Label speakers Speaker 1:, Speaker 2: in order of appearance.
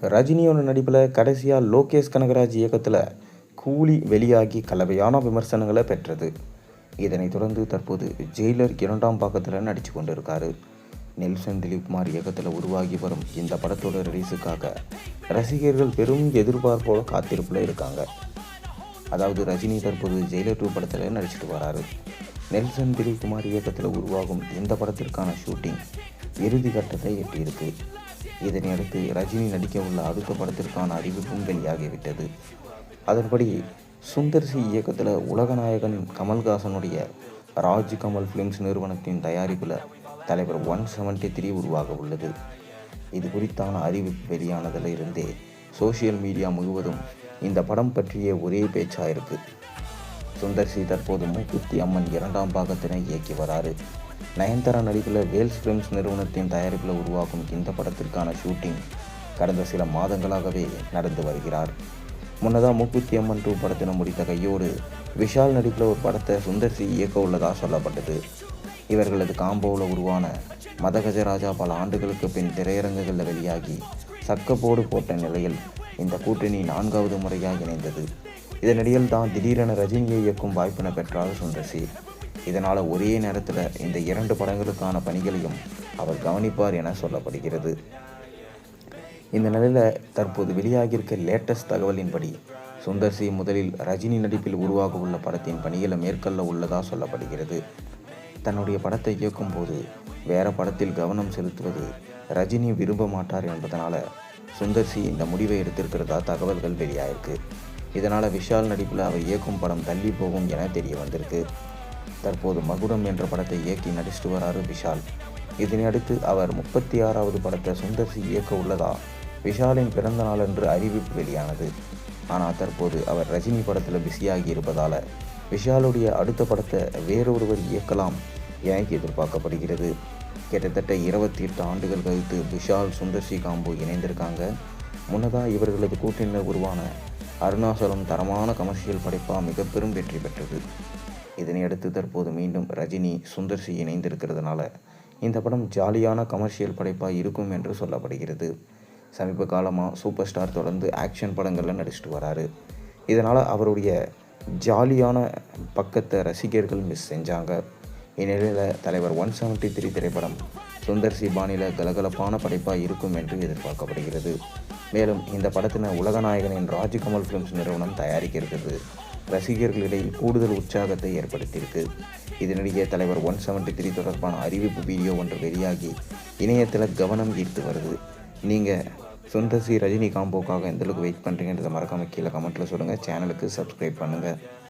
Speaker 1: ரஜினியோட நடிப்பில் கடைசியாக லோகேஷ் கனகராஜ் இயக்கத்தில் கூலி வெளியாகி கலவையான விமர்சனங்களை பெற்றது. இதனைத் தொடர்ந்து தற்போது ஜெயிலர் 2ஆம் பாகத்தில் நடித்து கொண்டிருக்காரு. நெல்சன் திலீப்குமார் இயக்கத்தில் உருவாகி வரும் இந்த படத்தோட ரிலீஸுக்காக ரசிகர்கள் பெரும் எதிர்பார்ப்போட காத்திருப்பில் இருக்காங்க. அதாவது ரஜினி தற்போது ஜெயிலர் 2 படத்தில் நடிச்சிட்டு வராரு. நெல்சன் திலீப்குமார் இயக்கத்தில் உருவாகும் இந்த படத்திற்கான ஷூட்டிங் இறுதி கட்டத்தை எட்டியிருக்கு. இதனையடுத்து ரஜினி நடிக்க உள்ள அடுத்த படத்திற்கான அறிவிப்பும் வெளியாகிவிட்டது. அதன்படி சுந்தர் சி இயக்கத்தில் உலகநாயகன் கமல்ஹாசனுடைய ராஜ் கமல் ஃபிலிம்ஸ் நிறுவனத்தின் தயாரிப்பில் தலைவர் 173 உருவாக உள்ளது. இது குறித்தான அறிவிப்பு வெளியானதில் இருந்தே சோசியல் மீடியா முழுவதும் இந்த படம் பற்றிய ஒரே பேச்சாக இருக்குது. சுந்தர் சி தற்போது மூக்குத்தி அம்மன் 2ஆம் பாகத்தினை இயக்கி வராரு. நயன்தாரா நடிப்பில் வேல்ஸ் ஃபிலிம்ஸ் நிறுவனத்தின் தயாரிப்பில் உருவாகும் இந்த படத்திற்கான ஷூட்டிங் கடந்த சில மாதங்களாகவே நடந்து வருகிறார். முன்னதாக மூக்குத்தி அம்மன் 2 படத்தினை முடித்த கையோடு விஷால் நடிப்பில் ஒரு படத்தை சுந்தர் சி இயக்க உள்ளதாக சொல்லப்பட்டது. இவர்களது காம்போவில் உருவான மதகஜராஜா பல ஆண்டுகளுக்கு பின் திரையரங்குகளில் வெளியாகி சக்கப்போடு போட்ட நிலையில் இந்த கூட்டணி 4வது முறையாக இணைந்தது. இதனிடையில் தான் திடீரென ரஜினியை இயக்கும் வாய்ப்பினை பெற்றார் சுந்தர் சி. இதனால் ஒரே நேரத்தில் இந்த 2 படங்களுக்கான பணிகளையும் அவர் கவனிப்பார் என சொல்லப்படுகிறது. இந்த நிலையில் தற்போது வெளியாகியிருக்க லேட்டஸ்ட் தகவலின்படி சுந்தர் சி முதலில் ரஜினி நடிப்பில் உருவாக உள்ள படத்தின் பணிகளை மேற்கொள்ள உள்ளதாக சொல்லப்படுகிறது. தன்னுடைய படத்தை இயக்கும் போது வேற படத்தில் கவனம் செலுத்துவது ரஜினி விரும்ப மாட்டார் என்பதனால் சுந்தர் சி இந்த முடிவை எடுத்திருக்கிறதா தகவல்கள் வெளியாயிருக்கு. இதனால் விஷால் நடிப்பில் அவர் இயக்கும் படம் தள்ளி போகும் என தெரிய வந்திருக்கு. தற்போது மகுடம் என்ற படத்தை இயக்கி நடிச்சிட்டு வராரு விஷால். இதனை அடுத்து அவர் 36வது படத்தை சுந்தர் சி இயக்க உள்ளதா விஷாலின் பிறந்த நாளன்று அறிவிப்பு வெளியானது. ஆனால் தற்போது அவர் ரஜினி படத்தில் பிஸியாகி இருப்பதால் விஷாலுடைய அடுத்த படத்தை வேறொருவர் இயக்கலாம் என எதிர்பார்க்கப்படுகிறது. கிட்டத்தட்ட 28 ஆண்டுகள் கழித்து விஷால் சுந்தர் சி காம்போ இணைந்திருக்காங்க. முன்னதாக இவர்களது கூட்டணியில் உருவான அருணாசலம் தரமான கமர்ஷியல் படைப்பாக மிக பெரும் வெற்றி பெற்றது. இதனையடுத்து தற்போது மீண்டும் ரஜினி சுந்தர் சி இணைந்திருக்கிறதுனால இந்த படம் ஜாலியான கமர்ஷியல் படைப்பாக இருக்கும் என்று சொல்லப்படுகிறது. சமீப காலமாக சூப்பர் ஸ்டார் தொடர்ந்து ஆக்ஷன் படங்களில் நடிச்சிட்டு வராரு. இதனால் அவருடைய ஜாலியான பக்கத்தை ரசிகர்கள் மிஸ் செஞ்சாங்க. இந்நிலையில் தலைவர் 173 திரைப்படம் சுந்தர் சி பாணியில் கலகலப்பான படைப்பாக இருக்கும் என்று எதிர்பார்க்கப்படுகிறது. மேலும் இந்த படத்தினை உலகநாயகனின் ராஜ் கமல் ஃபிலிம்ஸ் நிறுவனம் தயாரிக்கிறது ரசிகர்களிடையே கூடுதல் உற்சாகத்தை ஏற்படுத்தியிருக்கு. இதனிடையே தலைவர் 173 தொடர்பான அறிவிப்பு வீடியோ ஒன்று வெளியாகி இணையத்தில் கவனம் ஈர்த்து வருது. நீங்கள் சுந்தர் சி ரஜினி காம்போக்காக எந்தளவுக்கு வெயிட் பண்ணுறீங்கன்றதை மறக்காமல் கீழே கமெண்ட்டில் சொல்லுங்கள். சேனலுக்கு சப்ஸ்கிரைப் பண்ணுங்கள்.